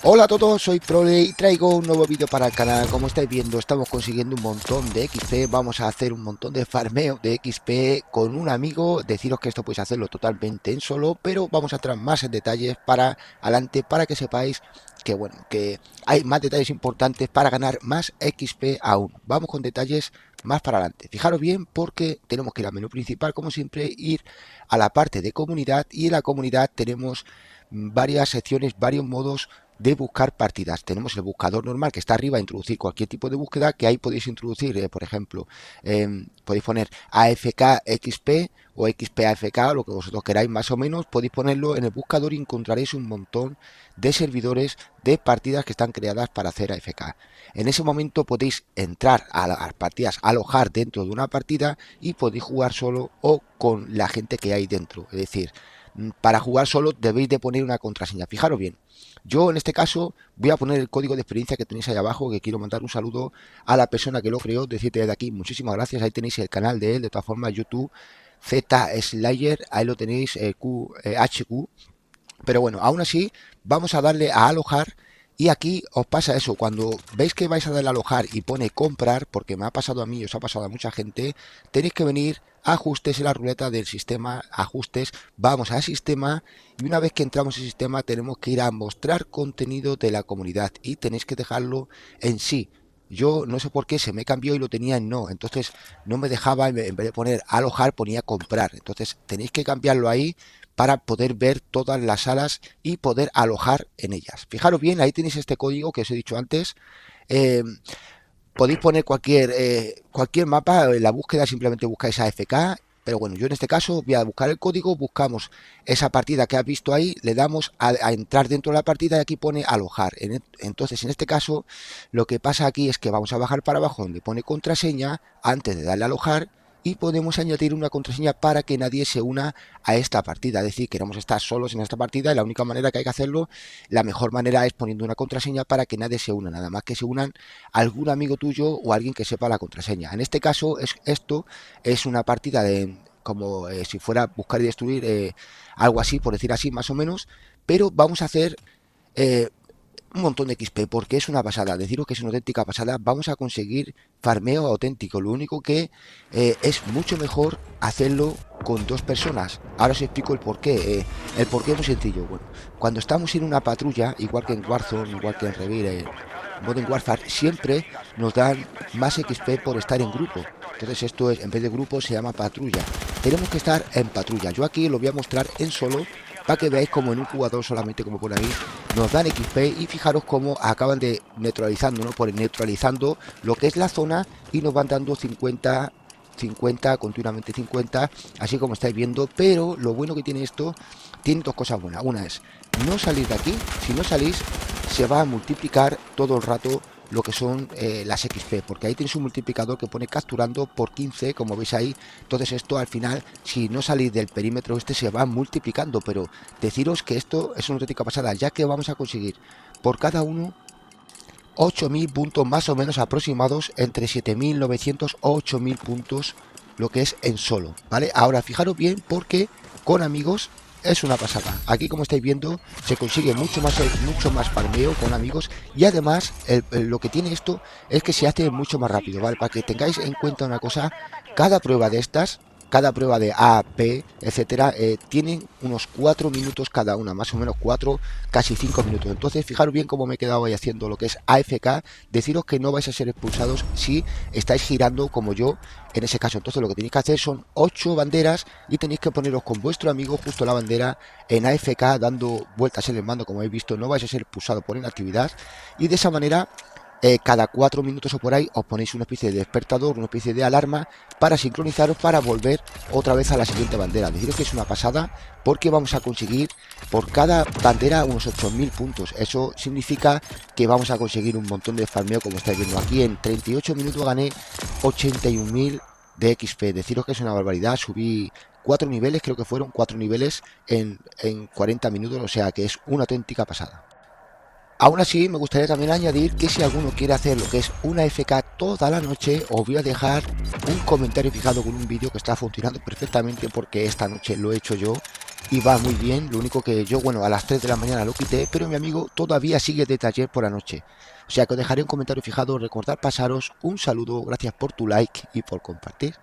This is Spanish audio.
Hola a todos, soy Prole y traigo un nuevo vídeo para el canal. Como estáis viendo, estamos consiguiendo un montón de XP. Vamos a hacer un montón de farmeo de XP con un amigo. Deciros que esto podéis hacerlo totalmente en solo, pero vamos a entrar más en detalles para adelante para que sepáis que bueno, que hay más detalles importantes para ganar más XP aún. Vamos con detalles más para adelante. Fijaros bien porque tenemos que ir al menú principal, como siempre, ir a la parte de comunidad y en la comunidad tenemos varias secciones, varios modos de buscar partidas. Tenemos el buscador normal que está arriba, introducir cualquier tipo de búsqueda, que ahí podéis introducir, por ejemplo, podéis poner AFK XP o XP AFK, lo que vosotros queráis más o menos, podéis ponerlo en el buscador y encontraréis un montón de servidores de partidas que están creadas para hacer AFK. En ese momento podéis entrar a las partidas, alojar dentro de una partida y podéis jugar solo o con la gente que hay dentro. Es decir, para jugar solo debéis de poner una contraseña. Fijaros bien. Yo en este caso voy a poner el código de experiencia que tenéis ahí abajo, que quiero mandar un saludo a la persona que lo creó, decirte desde aquí muchísimas gracias. Ahí tenéis el canal de él, de todas formas YouTube, Z Slayer, ahí lo tenéis, HQ. Pero bueno, aún así vamos a darle a alojar. Y aquí os pasa eso, cuando veis que vais a darle a alojar y pone comprar, porque me ha pasado a mí y os ha pasado a mucha gente, tenéis que venir a ajustes en la ruleta del sistema, ajustes, vamos a sistema y una vez que entramos en sistema tenemos que ir a mostrar contenido de la comunidad y tenéis que dejarlo en sí. Yo no sé por qué se me cambió y lo tenía en no, entonces no me dejaba, en vez de poner alojar ponía comprar, entonces tenéis que cambiarlo ahí para poder ver todas las salas y poder alojar en ellas. Fijaros bien, ahí tenéis este código que os he dicho antes. Eh, Podéis poner cualquier mapa, en la búsqueda simplemente buscáis AFK, pero bueno, yo en este caso voy a buscar el código, buscamos esa partida que has visto ahí, le damos a entrar dentro de la partida y aquí pone alojar. Entonces en este caso lo que pasa aquí es que vamos a bajar para abajo donde pone contraseña antes de darle a alojar y podemos añadir una contraseña para que nadie se una a esta partida. Es decir, queremos estar solos en esta partida y la única manera que hay que hacerlo, la mejor manera es poniendo una contraseña para que nadie se una, nada más que se unan algún amigo tuyo o alguien que sepa la contraseña. En este caso, esto es una partida de como si fuera buscar y destruir, algo así, por decir así, más o menos, pero vamos a hacer eh, un montón de XP porque es una pasada, deciros que es una auténtica pasada. Vamos a conseguir farmeo auténtico, lo único que es mucho mejor hacerlo con dos personas. Ahora os explico el porqué. El porqué es muy sencillo. Bueno, cuando estamos en una patrulla, igual que en Warzone, igual que en Revir, Modern Warfare, siempre nos dan más XP por estar en grupo. Entonces esto es, en vez de grupo se llama patrulla. Tenemos que estar en patrulla. Yo aquí lo voy a mostrar en solo para que veáis como en un jugador solamente, como por ahí nos dan XP. Y fijaros cómo acaban de neutralizando, ¿no? Por neutralizando lo que es la zona y nos van dando 50 continuamente 50, así como estáis viendo. Pero lo bueno que tiene esto, tiene dos cosas buenas. Una es no salir de aquí. Si no salís se va a multiplicar todo el rato lo que son las XP, porque ahí tenéis un multiplicador que pone capturando por 15, como veis ahí. Entonces esto al final, si no salís del perímetro este, se va multiplicando. Pero deciros que esto es una auténtica pasada, ya que vamos a conseguir por cada uno 8.000 puntos más o menos aproximados, entre 7.900 o 8.000 puntos, lo que es en solo, ¿vale? Ahora fijaros bien porque con amigos es una pasada. Aquí, como estáis viendo, se consigue mucho más farmeo con amigos y además lo que tiene esto es que se hace mucho más rápido, ¿vale? Para que tengáis en cuenta una cosa, cada prueba de estas, cada prueba de A, B, etcétera, tienen unos 4 minutos cada una, más o menos 4, casi 5 minutos. Entonces, fijaros bien cómo me he quedado ahí haciendo lo que es AFK. Deciros que no vais a ser expulsados si estáis girando como yo en ese caso. Entonces, lo que tenéis que hacer son 8 banderas y tenéis que poneros con vuestro amigo justo la bandera en AFK, dando vueltas en el mando, como habéis visto. No vais a ser expulsados por inactividad y de esa manera cada 4 minutos o por ahí os ponéis una especie de despertador, una especie de alarma para sincronizaros para volver otra vez a la siguiente bandera. Deciros que es una pasada porque vamos a conseguir por cada bandera unos 8.000 puntos. Eso significa que vamos a conseguir un montón de farmeo, como estáis viendo aquí. En 38 minutos gané 81.000 de XP. Deciros que es una barbaridad. Subí 4 niveles, creo que fueron 4 niveles en 40 minutos, o sea que es una auténtica pasada. Aún así, me gustaría también añadir que si alguno quiere hacer lo que es una FK toda la noche, os voy a dejar un comentario fijado con un vídeo que está funcionando perfectamente porque esta noche lo he hecho yo. y va muy bien. Lo único que yo, bueno, a las 3 de la mañana lo quité, pero mi amigo todavía sigue de taller por la noche. O sea que os dejaré un comentario fijado. Recordad pasaros un saludo, gracias por tu like y por compartir.